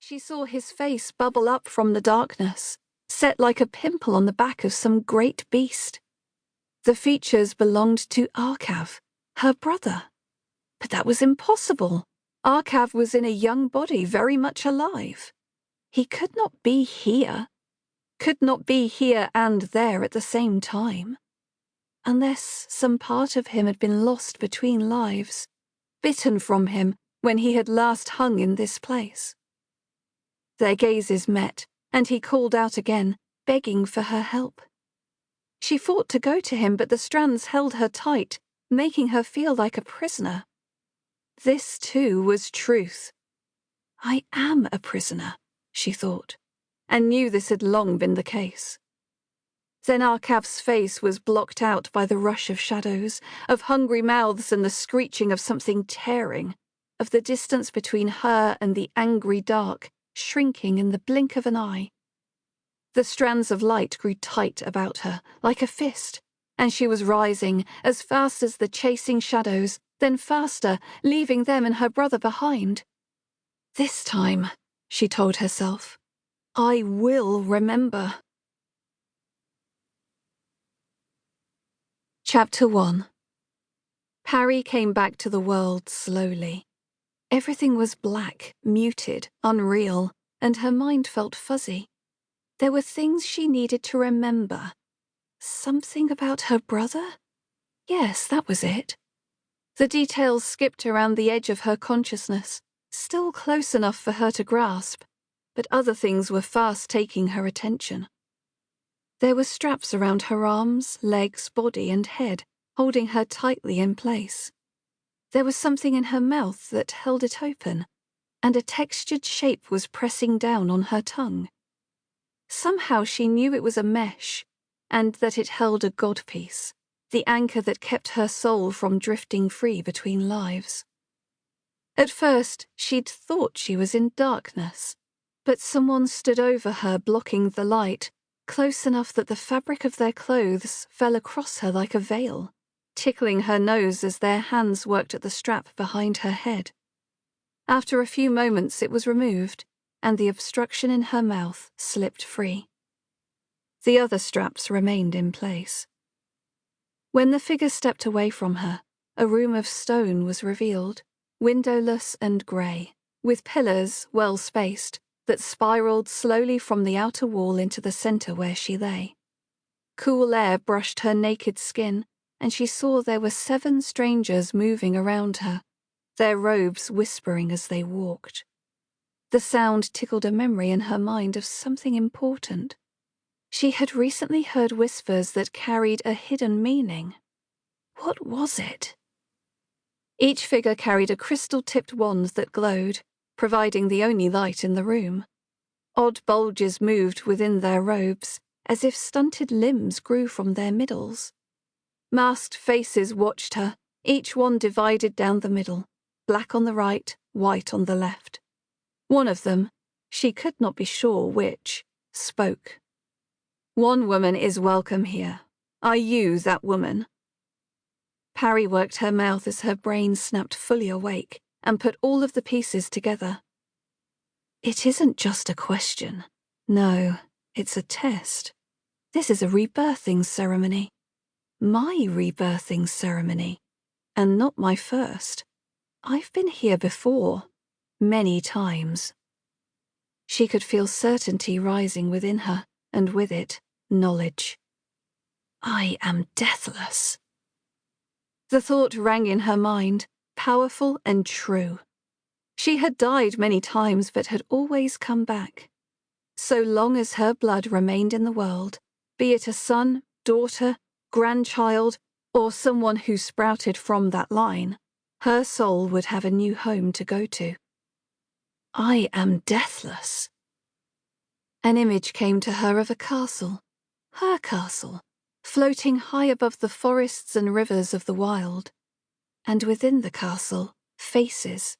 She saw his face bubble up from the darkness, set like a pimple on the back of some great beast. The features belonged to Arcav, her brother. But that was impossible. Arcav was in a young body, very much alive. He could not be here. Could not be here and there at the same time. Unless some part of him had been lost between lives, bitten from him when he had last hung in this place. Their gazes met, and he called out again, begging for her help. She fought to go to him, but the strands held her tight, making her feel like a prisoner. This, too, was truth. I am a prisoner, she thought, and knew this had long been the case. Then Arcav's face was blocked out by the rush of shadows, of hungry mouths and the screeching of something tearing, of the distance between her and the angry dark, shrinking in the blink of an eye. The strands of light grew tight about her, like a fist, and she was rising, as fast as the chasing shadows, then faster, leaving them and her brother behind. This time, she told herself, I will remember. Chapter 1. Parry came back to the world slowly. Everything was black, muted, unreal, and her mind felt fuzzy. There were things she needed to remember. Something about her brother? Yes, that was it. The details skipped around the edge of her consciousness, still close enough for her to grasp, but other things were fast taking her attention. There were straps around her arms, legs, body, and head, holding her tightly in place. There was something in her mouth that held it open, and a textured shape was pressing down on her tongue. Somehow she knew it was a mesh, and that it held a godpiece, the anchor that kept her soul from drifting free between lives. At first, she'd thought she was in darkness, but someone stood over her, blocking the light, close enough that the fabric of their clothes fell across her like a veil, tickling her nose as their hands worked at the strap behind her head. After a few moments it was removed, and the obstruction in her mouth slipped free. The other straps remained in place. When the figure stepped away from her, a room of stone was revealed, windowless and grey, with pillars, well spaced, that spiraled slowly from the outer wall into the centre where she lay. Cool air brushed her naked skin, and she saw there were 7 strangers moving around her, their robes whispering as they walked. The sound tickled a memory in her mind of something important. She had recently heard whispers that carried a hidden meaning. What was it? Each figure carried a crystal-tipped wand that glowed, providing the only light in the room. Odd bulges moved within their robes, as if stunted limbs grew from their middles. Masked faces watched her, each one divided down the middle, black on the right, white on the left. One of them, she could not be sure which, spoke. One woman is welcome here. Are you that woman? Parry worked her mouth as her brain snapped fully awake and put all of the pieces together. It isn't just a question. No, it's a test. This is a rebirthing ceremony. My rebirthing ceremony. And not my first. I've been here before. Many times. She could feel certainty rising within her, and with it, knowledge. I am deathless. The thought rang in her mind, powerful and true. She had died many times but had always come back. So long as her blood remained in the world, be it a son, daughter, grandchild, or someone who sprouted from that line, her soul would have a new home to go to. I am deathless. An image came to her of a castle, her castle, floating high above the forests and rivers of the wild, and within the castle, faces,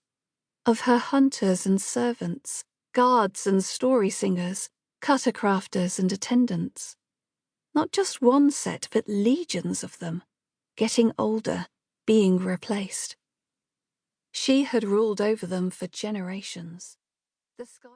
of her hunters and servants, guards and story singers, cutter crafters and attendants. Not just one set, but legions of them, getting older, being replaced. She had ruled over them for generations. The sky